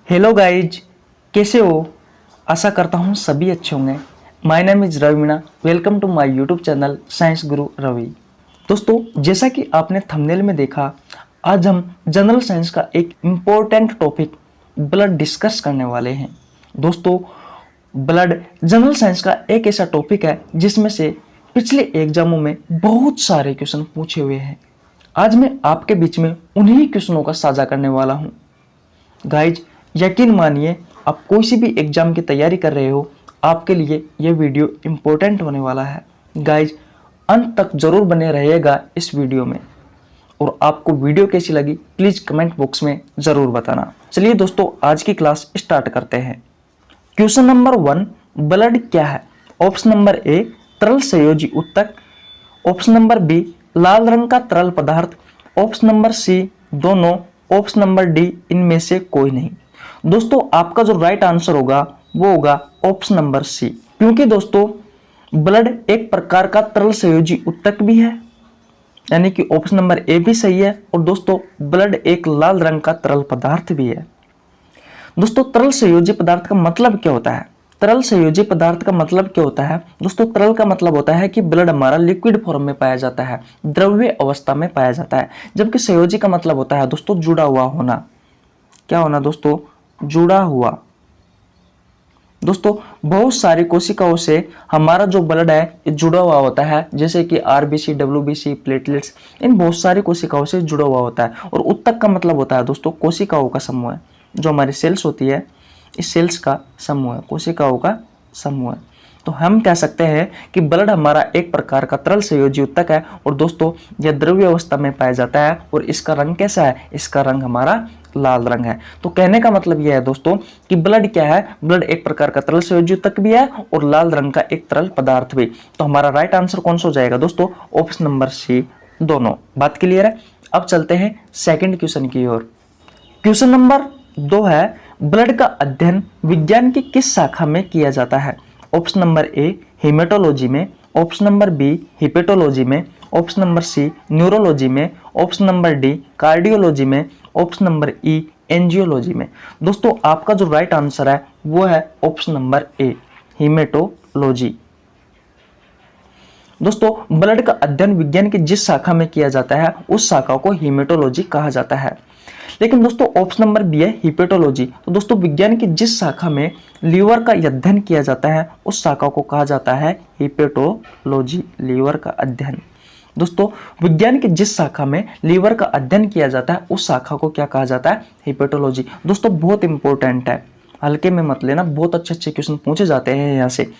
Hello guys, कैसे हो। आशा करता हूँ सभी अच्छे होंगे। My name is Ravi Meena. Welcome to my YouTube channel science Guru Ravi. दोस्तों, जैसा कि आपने थंबनेल में देखा, आज हम जनरल साइंस का एक इम्पोर्टेंट टॉपिक ब्लड डिस्कस करने वाले हैं। दोस्तों, ब्लड जनरल साइंस का एक ऐसा टॉपिक है जिसमें से पिछले एग्जामों में बहुत सारे क्वेश्चन पूछे हुए हैं। आज मैं आपके बीच में उन्हीं क्वेश्चनों का साझा करने वाला हूँ। गाइज, यकीन मानिए, आप कोई सी भी एग्जाम की तैयारी कर रहे हो, आपके लिए यह वीडियो इम्पोर्टेंट होने वाला है। गाइज, अंत तक जरूर बने रहिएगा इस वीडियो में। और आपको वीडियो कैसी लगी प्लीज कमेंट बॉक्स में जरूर बताना। चलिए दोस्तों, आज की क्लास स्टार्ट करते हैं। क्वेश्चन नंबर 1, ब्लड क्या है। ऑप्शन नंबर ए, तरल संयोजी उत्तक। ऑप्शन नंबर बी, लाल रंग का तरल पदार्थ। ऑप्शन नंबर सी, दोनों। ऑप्शन नंबर डी, इनमें से कोई नहीं। दोस्तों, आपका जो राइट आंसर होगा वो होगा ऑप्शन नंबर सी, क्योंकि दोस्तों ब्लड एक प्रकार का तरल संयोजी उत्तक भी है, यानी कि ऑप्शन नंबर ए भी सही है। और दोस्तों, ब्लड एक लाल रंग का तरल पदार्थ भी है। दोस्तों, तरल संयोजी पदार्थ का मतलब क्या होता है। तरल संयोजी पदार्थ का मतलब क्या होता है। दोस्तों, तरल का मतलब होता है कि ब्लड हमारा लिक्विड फॉर्म में पाया जाता है, द्रव्य अवस्था में पाया जाता है। जबकि संयोजी का मतलब होता है दोस्तों जुड़ा हुआ होना। क्या होना दोस्तों? जुड़ा हुआ। दोस्तों, बहुत सारी कोशिकाओं से हमारा जो ब्लड है ये जुड़ा हुआ होता है, जैसे कि आरबीसी, डब्ल्यूबीसी, प्लेटलेट्स, इन बहुत सारी कोशिकाओं से जुड़ा हुआ होता है। और उत्तक का मतलब होता है दोस्तों कोशिकाओं का समूह है। जो हमारी सेल्स होती है, इस सेल्स का समूह है, कोशिकाओं का समूह है। तो हम कह सकते हैं कि ब्लड हमारा एक प्रकार का तरल संयोजी उत्तक है। और दोस्तों, यह द्रव्य अवस्था में पाया जाता है। और इसका रंग कैसा है? इसका रंग हमारा लाल रंग है। तो कहने का मतलब यह है दोस्तों कि ब्लड क्या है? ब्लड एक प्रकार का तरल संयोजी उत्तक भी है और लाल रंग का एक तरल पदार्थ भी। तो हमारा राइट आंसर कौन सा हो जाएगा दोस्तों? ऑप्शन नंबर सी, दोनों। बात क्लियर है? अब चलते हैं सेकंड क्वेश्चन की ओर। क्वेश्चन नंबर 2 है, ब्लड का अध्ययन विज्ञान की किस शाखा में किया जाता है। ऑप्शन नंबर ए, हेमेटोलॉजी में। ऑप्शन नंबर बी, हिपेटोलॉजी में। ऑप्शन नंबर सी, न्यूरोलॉजी में। ऑप्शन नंबर डी, कार्डियोलॉजी में। ऑप्शन नंबर ई, एंजियोलॉजी में। दोस्तों, आपका जो राइट आंसर है वो है ऑप्शन नंबर ए, हेमेटोलॉजी। दोस्तों, ब्लड का अध्ययन विज्ञान की जिस शाखा में किया जाता है उस शाखा को हेमेटोलॉजी कहा जाता है। लेकिन दोस्तों, ऑप्शन नंबर बी है हिपेटोलॉजी। तो दोस्तों, विज्ञान की जिस शाखा में लीवर का अध्ययन किया जाता है उस शाखा को कहा जाता है हिपेटोलॉजी, लीवर का अध्ययन। दोस्तों, विज्ञान की जिस शाखा में लीवर का अध्ययन किया जाता है उस शाखा को क्या कहा जाता है? हिपेटोलॉजी। दोस्तों, बहुत इंपॉर्टेंट है, हल्के में मत लेना, बहुत अच्छे अच्छे क्वेश्चन पूछे जाते हैं यहाँ से।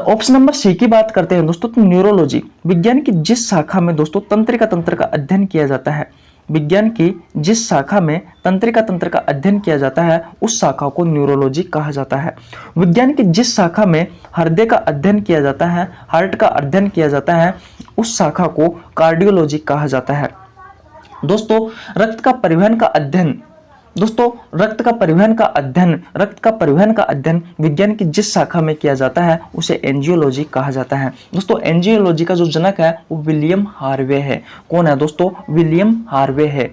ऑप्शन नंबर सी की बात करते हैं दोस्तों, तो न्यूरोलॉजी। विज्ञान की जिस शाखा में दोस्तों तंत्रिका तंत्र का अध्ययन किया जाता है, विज्ञान की जिस शाखा में तंत्रिका तंत्र का अध्ययन किया जाता है उस शाखा को न्यूरोलॉजी कहा जाता है। विज्ञान की जिस शाखा में हृदय का अध्ययन किया जाता है, हार्ट का अध्ययन किया जाता है, उस शाखा को कार्डियोलॉजी कहा जाता है। दोस्तों, रक्त का परिवहन का अध्ययन रक्त का परिवहन का अध्ययन विज्ञान की जिस शाखा में किया जाता है उसे एंजियोलॉजी कहा जाता है। दोस्तों, एंजियोलॉजी का जो जनक है वो विलियम हार्वे है। कौन है दोस्तों? विलियम हार्वे है।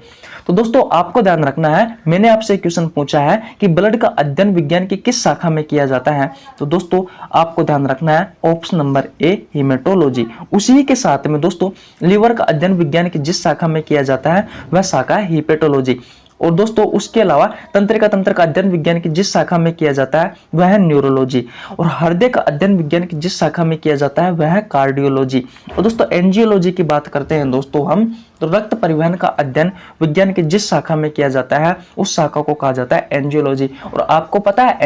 तो दोस्तों, आपको ध्यान रखना है, मैंने आपसे क्वेश्चन पूछा है कि ब्लड का अध्ययन विज्ञान की किस शाखा में किया जाता है। तो दोस्तों, आपको ध्यान रखना है ऑप्शन नंबर ए, हेमेटोलॉजी। उसी के साथ में दोस्तों, लीवर का अध्ययन विज्ञान की जिस शाखा में किया जाता है वह शाखा है हिपेटोलॉजी। और दोस्तों, उसके अलावा तंत्रिका तंत्र का अध्ययन विज्ञान की जिस शाखा में किया जाता है वह है न्यूरोलॉजी। और हृदय का अध्ययन विज्ञान की जिस शाखा में किया जाता है वह है कार्डियोलॉजी। और दोस्तों, एंजियोलॉजी की बात करते हैं दोस्तों हम, तो रक्त परिवहन का अध्ययन विज्ञान की जिस शाखा में किया जाता है उस शाखा को कहा जाता है एंजियोलॉजी। और आपको पता है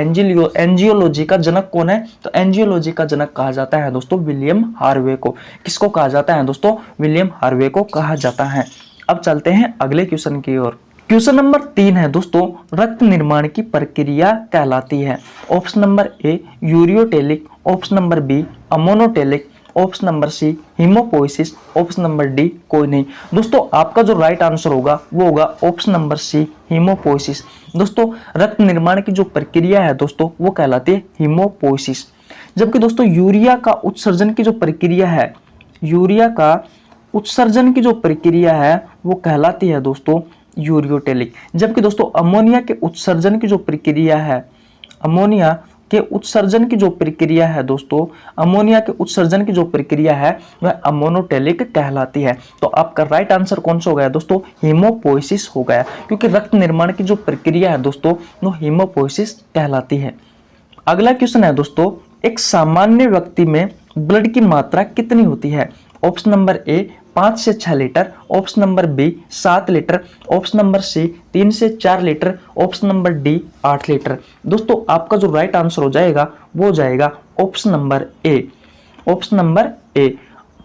एंजियोलॉजी का जनक कौन है? तो एंजियोलॉजी का जनक कहा जाता है दोस्तों विलियम हार्वे को। किसको कहा जाता है दोस्तों? विलियम हार्वे को कहा जाता है। अब चलते हैं अगले क्वेश्चन की ओर। क्वेश्चन नंबर 3 है दोस्तों, रक्त निर्माण की प्रक्रिया कहलाती है। Option number A, ureotelic. Option number B, ammonotelic. Option number C, haemopoiesis. Option number D, कोई नहीं। दोस्तों, आपका जो राइट आंसर होगा वो होगा ऑप्शन नंबर सी, हीमोपोइसिस। दोस्तों, रक्त निर्माण की जो प्रक्रिया है दोस्तों वो कहलाती है हीमोपोइसिस। जबकि दोस्तों, यूरिया का उत्सर्जन की जो प्रक्रिया है, यूरिया का उत्सर्जन की जो प्रक्रिया है वो कहलाती है दोस्तों यूरियोटेलिक। जबकि दोस्तों अमोनिया के उत्सर्जन की जो प्रक्रिया है, अमोनिया के उत्सर्जन की जो प्रक्रिया है दोस्तों, अमोनिया के उत्सर्जन की जो प्रक्रिया है वह अमोनोटेलिक कहलाती है। तो आपका राइट आंसर कौन सा हो गया दोस्तों? हीमोपोइसिस हो गया, क्योंकि रक्त निर्माण की जो प्रक्रिया है दोस्तों वो हीमोपोइसिस कहलाती है। अगला क्वेश्चन है दोस्तों, एक सामान्य व्यक्ति में ब्लड की मात्रा कितनी होती है? ऑप्शन नंबर ए 5 से 6 litre, option number B 7 litre, option number C 3 से 4 litre, option number D 8 litre. दोस्तों आपका जो राइट आंसर हो जाएगा वो हो जाएगा ऑप्शन नंबर ए, ऑप्शन नंबर ए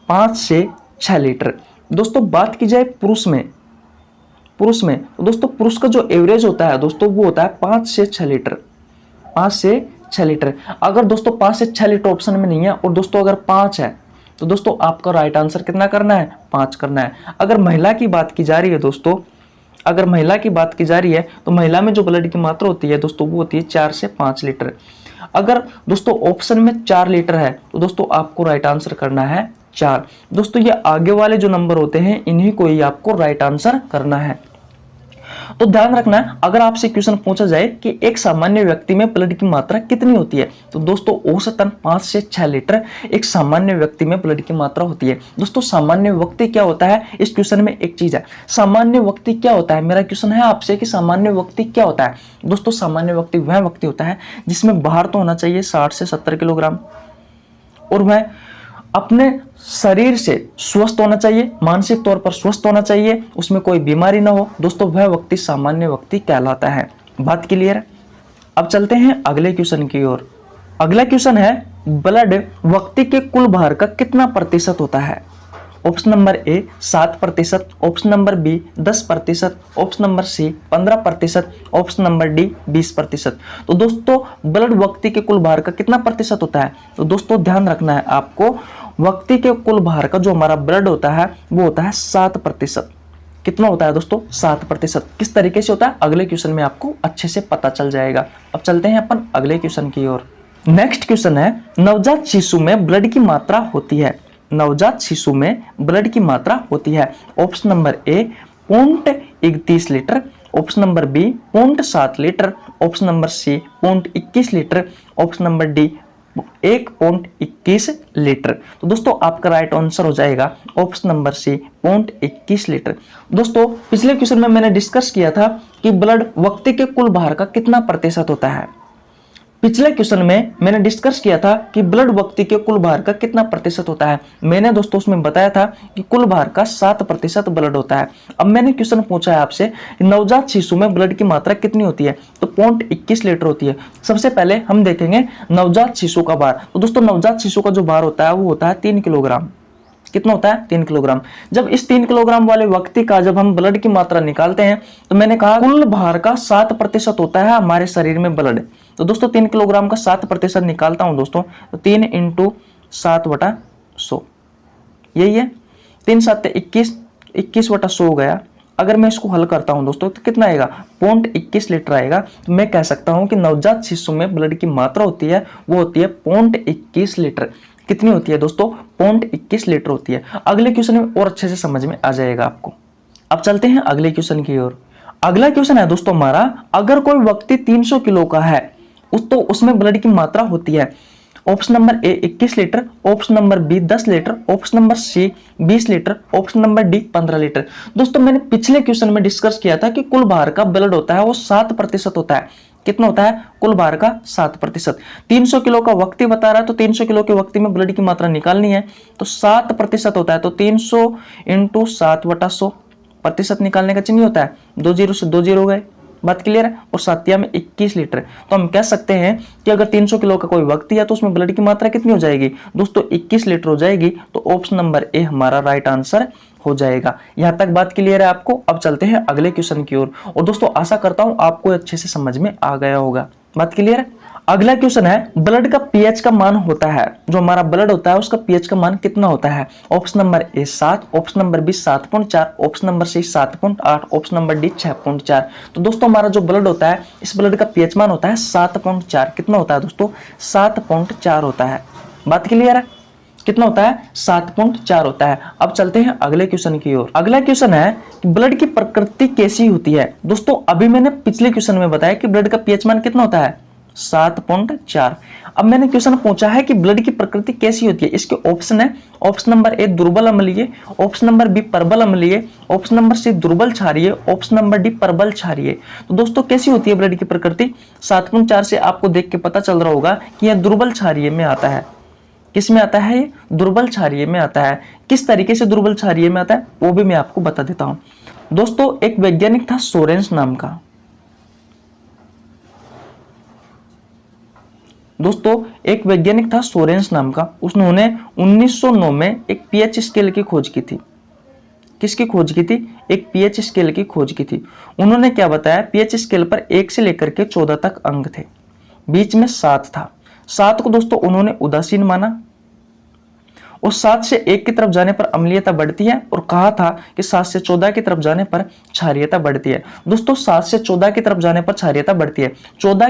5 से 6 लीटर। दोस्तों बात की जाए पुरुष में, तो दोस्तों पुरुष का जो एवरेज होता है दोस्तों वो होता है 5 से 6 लीटर, 5 से 6 लीटर। अगर दोस्तों 5 से 6 लीटर ऑप्शन में नहीं है और दोस्तों अगर 5 है तो दोस्तों आपका राइट आंसर कितना करना है? 5 करना है। अगर महिला की बात की जा रही है दोस्तों, अगर महिला की बात की जा रही है तो महिला में जो ब्लड की मात्रा होती है दोस्तों वो होती है 4 से 5 लीटर। अगर दोस्तों ऑप्शन में 4 लीटर है तो दोस्तों आपको राइट आंसर करना है 4। दोस्तों ये आगे वाले जो नंबर होते हैं इन्हीं को ही आपको राइट आंसर करना है। तो ध्यान रखना, अगर आपसे क्वेश्चन पूछा जाए कि एक सामान्य व्यक्ति में ब्लड की मात्रा कितनी होती है तो दोस्तों औसतन 5 से 6 लीटर एक सामान्य व्यक्ति में ब्लड की मात्रा होती है। दोस्तों सामान्य व्यक्ति क्या होता है, इस क्वेश्चन में एक चीज है, सामान्य व्यक्ति क्या होता है? मेरा क्वेश्चन है आपसे कि सामान्य व्यक्ति क्या होता है? दोस्तों सामान्य व्यक्ति वह व्यक्ति होता है जिसमें भार तो होना चाहिए 60 से 70 किलोग्राम और वह अपने शरीर से स्वस्थ होना चाहिए, मानसिक तौर पर स्वस्थ होना चाहिए, उसमें कोई बीमारी ना हो। दोस्तों वह व्यक्ति सामान्य व्यक्ति कहलाता है। बात क्लियर है? अब चलते हैं अगले क्वेश्चन की ओर। अगला क्वेश्चन है, ब्लड व्यक्ति के कुल भार का कितना प्रतिशत होता है? Option number A 7%, option number B 10%, option number C 15%, option number D 20%। तो दोस्तों ब्लड व्यक्ति के कुल भार का कितना प्रतिशत होता है? तो दोस्तों ध्यान रखना है आपको, व्यक्ति के कुल भार का जो हमारा ब्लड होता है वो होता है 7%। कितना होता है दोस्तों? 7%। किस तरीके से होता है अगले क्वेश्चन में आपको अच्छे से पता चल जाएगा। अब चलते हैं अपन अगले क्वेश्चन की ओर। नेक्स्ट क्वेश्चन है, नवजात शिशु में ब्लड की मात्रा होती है, नवजात शिशु में ब्लड की मात्रा होती है। Option number A 0.31 litre, option number B 0.7 litre, option number C 0.21 litre, option number D 1.21 litre. तो दोस्तों आपका राइट आंसर हो जाएगा ऑप्शन नंबर सी 0.21 लीटर। दोस्तों पिछले क्वेश्चन में मैंने डिस्कस किया था कि ब्लड व्यक्ति के कुल भार का कितना प्रतिशत होता है। पिछले क्वेश्चन में मैंने डिस्कस किया था कि ब्लड व्यक्ति के कुल भार का कितना प्रतिशत होता है। मैंने दोस्तों उसमें बताया था कि कुल भार का 7% ब्लड होता है। अब मैंने क्वेश्चन पूछा है आपसे नवजात शिशु में ब्लड की मात्रा कितनी होती है, तो 0.21 लीटर होती है। सबसे पहले हम देखेंगे नवजात शिशु का भार। तो दोस्तों नवजात शिशु का जो भार होता है वो होता है 3 किलोग्राम। कितना होता है? 3 किलोग्राम। जब इस 3 किलोग्राम वाले व्यक्ति का जब हम ब्लड की मात्रा निकालते हैं तो मैंने कहा कुल भार का 7% होता है हमारे शरीर में ब्लड। तो दोस्तों 3 किलोग्राम का 7% निकालता हूं दोस्तों, तो 3 × 7/100 यही है। 3 7 21, 21/100 हो गया। अगर मैं इसको हल करता हूं दोस्तों तो कितना आएगा? 0.21 लीटर आएगा। तो मैं कह सकता हूं कि नवजात शिशु में ब्लड की मात्रा होती है वो होती है 0.21 लीटर। कितनी होती है दोस्तों? 0.21 लीटर होती है। अगले क्वेश्चन में और अच्छे से समझ में आ जाएगा आपको। अब चलते हैं अगले क्वेश्चन की ओर। अगला क्वेश्चन है दोस्तों हमारा, अगर कोई व्यक्ति 300 किलो का है तो उसमें ब्लड की मात्रा होती है। Option number A 21 litre, option number B 10 litre, option number C 20 litre, option number D 15 litre. दोस्तों मैंने पिछले क्वेश्चन में डिस्कस किया था कि कुल भार का ब्लड होता है वो 7% होता है। कितना होता है? कुल भार का 7%। 300 किलो का व्यक्ति बता रहा है तो 300 किलो के व्यक्ति में ब्लड की मात्रा निकालनी है तो 7% होता है। तो 300 × 7/100 प्रतिशत निकालने का चिन्ह होता है, 2 0 से 2 0 गए। बात क्लियर है? और सातिया में 21 लीटर। तो हम कह सकते हैं कि अगर 300 किलो का कोई व्यक्ति है तो उसमें ब्लड की मात्रा कितनी हो जाएगी दोस्तों? 21 लीटर हो जाएगी। तो ऑप्शन नंबर ए हमारा राइट आंसर हो जाएगा। यहां तक बात क्लियर है आपको? अब चलते हैं अगले क्वेश्चन की ओर। और दोस्तों आशा करता हूं आपको अच्छे से समझ में आ गया होगा। बात क्लियर है? अगला क्वेश्चन है, ब्लड का पीएच का मान होता है, जो हमारा ब्लड होता है उसका पीएच का मान कितना होता है? Option number A 7, option number B 7.4, option number C 7.8, option number D 6.4। तो दोस्तों हमारा जो ब्लड होता है इस ब्लड का पीएच मान होता है 7.4। कितना होता है दोस्तों? 7.4 होता है। बात क्लियर है? कितना होता है 7.4 होता है। अब चलते हैं अगले क्वेश्चन की ओर। अगला क्वेश्चन है कि ब्लड की प्रकृति कैसी होती है। दोस्तों अभी मैंने पिछले क्वेश्चन में बताया कि ब्लड का पीएच मान कितना होता है 7.4। अब मैंने क्वेश्चन पूछा है कि ब्लड की प्रकृति कैसी होती है। इसके ऑप्शन है, ऑप्शन नंबर ए दुर्बल अम्लीय, ऑप्शन नंबर बी प्रबल अम्लीय, ऑप्शन नंबर सी दुर्बल क्षारीय, ऑप्शन नंबर डी प्रबल क्षारीय। तो दोस्तों कैसी होती है ब्लड की प्रकृति। 7.4 से आपको देख के पता चल रहा होगा कि यह दुर्बल क्षारीय में आता है। किस में आता है ये दुर्बल क्षारीय में आता है। किस तरीके से दुर्बल क्षारीय में आता है वो भी मैं आपको बता देता हूं। दोस्तों एक वैज्ञानिक था सोरेंस नाम का। दोस्तों एक वैज्ञानिक था सोरेंस नाम का, उसने 1909 में एक पीएच स्केल की खोज की थी। किसकी खोज की थी, एक पीएच स्केल की खोज की थी। उन्होंने क्या बताया, पीएच स्केल पर 1 से लेकर के 14 तक अंक थे, बीच में 7 था। 7 को दोस्तों उन्होंने उदासीन माना और 7 से 1 की तरफ जाने पर अम्लीयता बढ़ती है और कहा था कि 7 से 14 की तरफ जाने पर क्षारीयता बढ़ती है। दोस्तों 7 से 14 की तरफ जाने पर क्षारीयता बढ़ती है। 14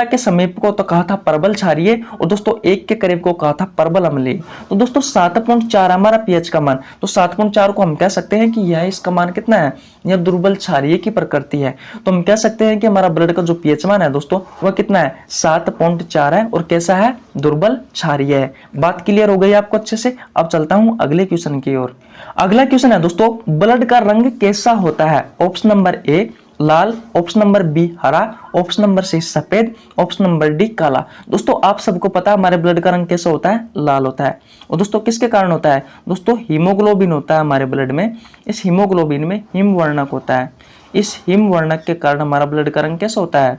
के समीप को तो कहा था प्रबल क्षारीय और दोस्तों 1 के करीब को कहा था प्रबल अम्लीय। तो दोस्तों 7.4 हमारा पीएच का मान, तो 7.4 को हम कह सकते हैं कि यह इसका मान कितना है, यह दुर्बल क्षारीय की प्रकृति है। तो हम कह सकते हैं कि हमारा ब्लड का जो पीएच मान है दोस्तों वह कितना है 7.4 है और कैसा है दुर्बल क्षारीय है। बात क्लियर हो गई आपको अच्छे से। अब चलता हूं अगले क्वेश्चन की ओर। अगला क्वेश्चन है दोस्तों ब्लड का रंग कैसा होता है। ऑप्शन नंबर ए लाल, ऑप्शन नंबर बी हरा, ऑप्शन नंबर सी सफेद, ऑप्शन नंबर डी काला। दोस्तों आप सबको पता है हमारे ब्लड का रंग कैसा होता है, लाल होता है। और दोस्तों किसके कारण होता है, दोस्तों हीमोग्लोबिन होता है हमारे ब्लड में। इस हीमोग्लोबिन में हिम वर्णक होता है। इस हिम वर्णक के कारण हमारा ब्लड का रंग कैसा होता है,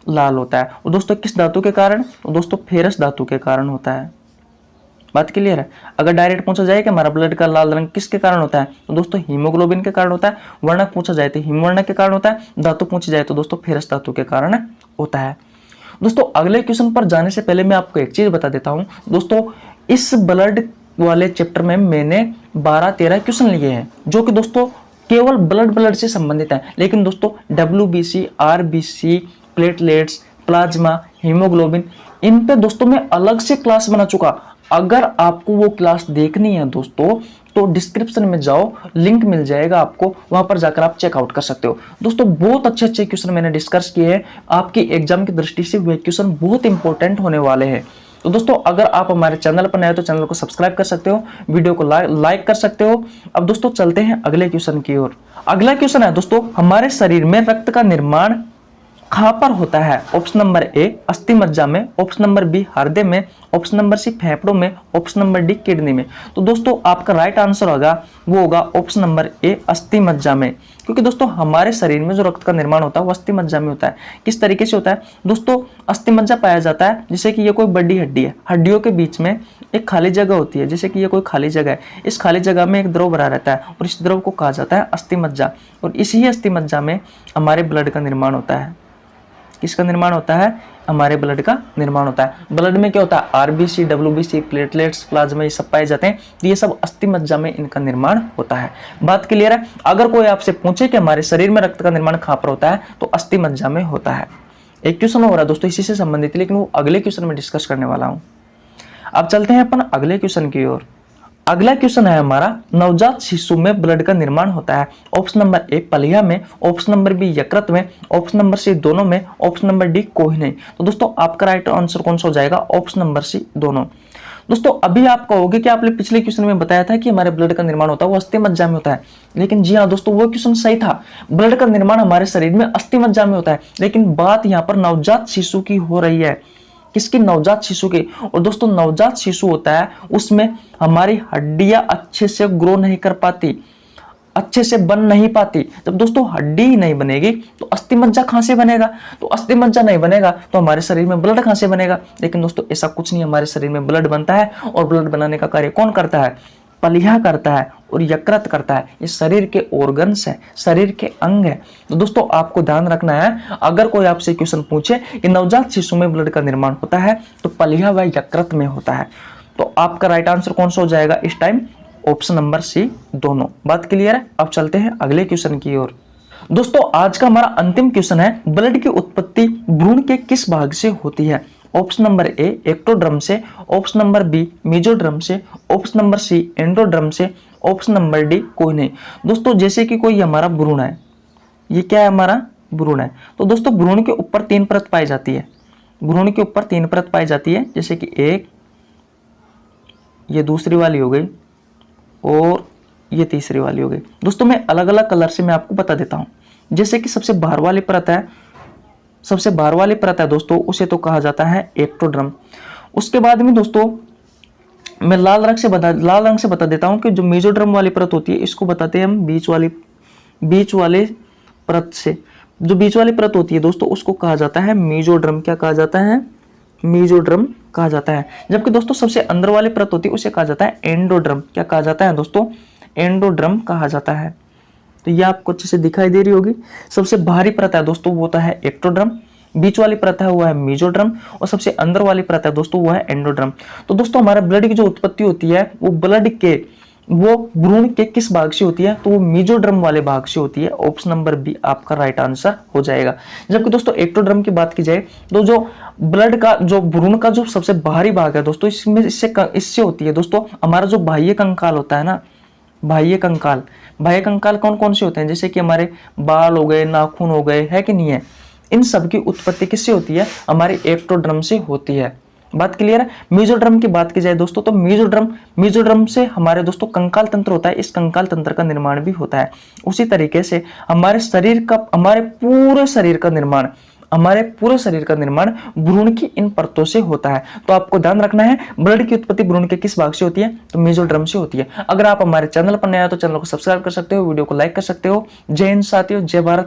लाल होता है। और दोस्तों किस धातु के कारण, तो दोस्तों फेरस धातु के कारण होता है। बात क्लियर है। अगर डायरेक्ट पूछा जाए कि हमारा ब्लड का लाल रंग किसके कारण होता है, तो दोस्तों हीमोग्लोबिन के कारण होता है। वर्णक पूछा जाए तो हिम वर्णक के कारण होता है। धातु पूछी जाए तो दोस्तों फेरस धातु के कारण होता है। दोस्तों अगले क्वेश्चन पर जाने से पहले मैं आपको एक चीज बता देता हूं। दोस्तों इस ब्लड वाले चैप्टर में मैंने 12-13 क्वेश्चन लिए हैं जो कि दोस्तों केवल ब्लड से संबंधित है। लेकिन दोस्तों WBC, RBC, platelets, plasma, haemoglobin, इन पे दोस्तों मैं अलग से क्लास बना चुका। अगर आपको वो क्लास देखनी है दोस्तों तो डिस्क्रिप्शन में जाओ, लिंक मिल जाएगा आपको, वहां पर जाकर आप चेकआउट कर सकते हो। दोस्तों बहुत अच्छे क्वेश्चन मैंने डिस्कस किए हैं। आपकी एग्जाम की दृष्टि से वे क्वेश्चन बहुत इंपॉर्टेंट होने वाले हैं। तो दोस्तों अगर आप हमारे चैनल पर नए हो तो चैनल को सब्सक्राइब कर सकते हो, वीडियो को लाइक कर सकते हो। अब दोस्तों चलते हैं अगले क्वेश्चन की ओर। अगला क्वेश्चन है दोस्तों हमारे शरीर में रक्त का निर्माण कहां पर होता है। ऑप्शन नंबर ए अस्थि मज्जा में, ऑप्शन नंबर बी हृदय में, ऑप्शन नंबर सी फेफड़ों में, ऑप्शन नंबर डी किडनी में। तो दोस्तों आपका राइट आंसर होगा वो होगा ऑप्शन नंबर ए अस्थि मज्जा में। क्योंकि दोस्तों हमारे शरीर में जो रक्त का निर्माण होता है वो अस्थि मज्जा में होता है। किस तरीके से होता है दोस्तों, अस्थि मज्जा पाया जाता है जैसे कि ये कोई बड़ी हड्डी है, हड्डियों के बीच में एक खाली जगह होती है, जैसे कि ये कोई खाली जगह है। इस खाली जगह में एक द्रव भरा रहता है और इस द्रव को कहा जाता है अस्थि मज्जा। और इसी अस्थि मज्जा में हमारे ब्लड का निर्माण होता है। किसका निर्माण होता है, हमारे ब्लड का निर्माण होता है। ब्लड में क्या होता है RBC, WBC, प्लेटलेट्स, प्लाज्मा, ये सब पाए जाते हैं। तो ये सब अस्थि मज्जा में इनका निर्माण होता है। बात क्लियर है। अगर कोई आपसे पूछे कि हमारे शरीर में रक्त का निर्माण कहां पर होता है तो अस्थि मज्जा में होता है। एक क्वेश्चन हो रहा है दोस्तों इसी से संबंधित, लेकिन वो अगले क्वेश्चन में डिस्कस करने वाला हूं। अब चलते हैं अपन अगले क्वेश्चन की ओर। अगला क्वेश्चन है हमारा नवजात शिशु में ब्लड का निर्माण होता है। ऑप्शन नंबर ए पलिया में, ऑप्शन नंबर बी यकृत में, ऑप्शन नंबर सी दोनों में, ऑप्शन नंबर डी कोई नहीं। तो दोस्तों आपका राइट आंसर कौन सा हो जाएगा, ऑप्शन नंबर सी दोनों। दोस्तों अभी आप कहोगे कि आपने पिछले क्वेश्चन में बताया था कि हमारे ब्लड का निर्माण होता है वो अस्थि मज्जा में होता है। लेकिन जी हाँ दोस्तों वो क्वेश्चन सही था। ब्लड का निर्माण हमारे शरीर में अस्थि मज्जा में होता है। लेकिन बात यहाँ पर नवजात शिशु की हो रही है। किसकी, नवजात शिशु की। और दोस्तों नवजात शिशु होता है उसमें हमारी हड्डियां अच्छे से ग्रो नहीं कर पाती, अच्छे से बन नहीं पाती। जब दोस्तों हड्डी ही नहीं बनेगी तो अस्थि मज्जा कहां से बनेगा, तो अस्थि मज्जा नहीं बनेगा तो हमारे शरीर में ब्लड कहां से बनेगा। लेकिन दोस्तों ऐसा कुछ नहीं, हमारे शरीर में ब्लड बनता है और ब्लड बनाने का कार्य कौन करता है, पलिया करता है और यकृत करता है। ये शरीर के ऑर्गन्स है, शरीर के अंग है। तो दोस्तों आपको ध्यान रखना है, अगर कोई आपसे क्वेश्चन पूछे कि नवजात शिशु में ब्लड का निर्माण होता है तो पलिया व यकृत में होता है। तो आपका राइट आंसर कौन सा हो जाएगा इस टाइम, ऑप्शन नंबर सी दोनों। बात क्लियर है। अब चलते हैं अगले क्वेश्चन की ओर। दोस्तों आज का हमारा अंतिम क्वेश्चन है ब्लड की उत्पत्ति भ्रूण के किस भाग से होती है। ऑप्शन नंबर ए एक्टोड्रम से, ऑप्शन नंबर बी मेसोड्रम से, ऑप्शन नंबर सी एंडोड्रम से, ऑप्शन नंबर डी कोई नहीं। दोस्तों जैसे कि कोई हमारा भ्रूण है, ये क्या है हमारा भ्रूण है, तो दोस्तों भ्रूण के ऊपर 3 परत पाई जाती है, भ्रूण के ऊपर 3 परत पाई जाती है, जैसे कि एक, ये दूसरी वाली हो गई और ये तीसरी वाली हो गई। दोस्तों मैं अलग अलग कलर से मैं आपको बता देता हूं। जैसे कि सबसे बाहर वाली परत है, सबसे बाहर वाली परत है दोस्तों, उसे तो कहा जाता है एक्टोड्रम। उसके बाद में दोस्तों मैं लाल रंग से बता देता हूं कि जो मेसोड्रम वाली परत होती है इसको बताते हैं हम बीच वाले परत से। जो बीच वाली परत होती है दोस्तों उसको कहा जाता है मेसोड्रम। क्या कहा जाता है? मेसोड्रम कहा जाता है। जबकि दोस्तों सबसे अंदर वाली परत होती है उसे कहा जाता है एंडोड्रम। क्या कहा जाता है दोस्तों? एंडोड्रम कहा जाता है। तो ये आपको अच्छे से दिखाई दे रही होगी। सबसे बाहरी परत है दोस्तों वो होता है एक्टोड्रम, बीच वाली परत है वो है मेसोड्रम और सबसे अंदर वाली परत है दोस्तों वो है एंडोड्रम। तो दोस्तों हमारा ब्लड की जो उत्पत्ति होती है वो भ्रूण के किस भाग से होती है? तो वो मेसोड्रम वाले भाग से होती है। ऑप्शन नंबर बी आपका राइट आंसर हो जाएगा। जबकि दोस्तों एक्टोड्रम की बात की जाए तो जो ब्लड का जो भ्रूण का जो सबसे बाहरी भाग है दोस्तों इससे होती है दोस्तों हमारा जो बाह्य कंकाल होता है ना, बाह्य कंकाल कौन कौन से होते हैं? जैसे कि हमारे बाल हो गए, नाखून हो गए, है कि नहीं है? इन सब की उत्पत्ति किससे होती है? हमारे एक्टोड्रम से होती है। बात क्लियर है? मेसोड्रम की बात की जाए दोस्तों तो मेसोड्रम से हमारे दोस्तों कंकाल तंत्र होता है, इस कंकाल तंत्र का निर्माण भी होता है। उसी तरीके से हमारे पूरे शरीर का निर्माण भ्रूण की इन परतों से होता है। तो आपको ध्यान रखना है ब्लड की उत्पत्ति भ्रूण के किस भाग से होती है? तो मेसोड्रम से होती है। अगर आप हमारे चैनल पर नए आए तो चैनल को सब्सक्राइब कर सकते हो, वीडियो को लाइक कर सकते हो। जय हिंद साथियों, जय भारत।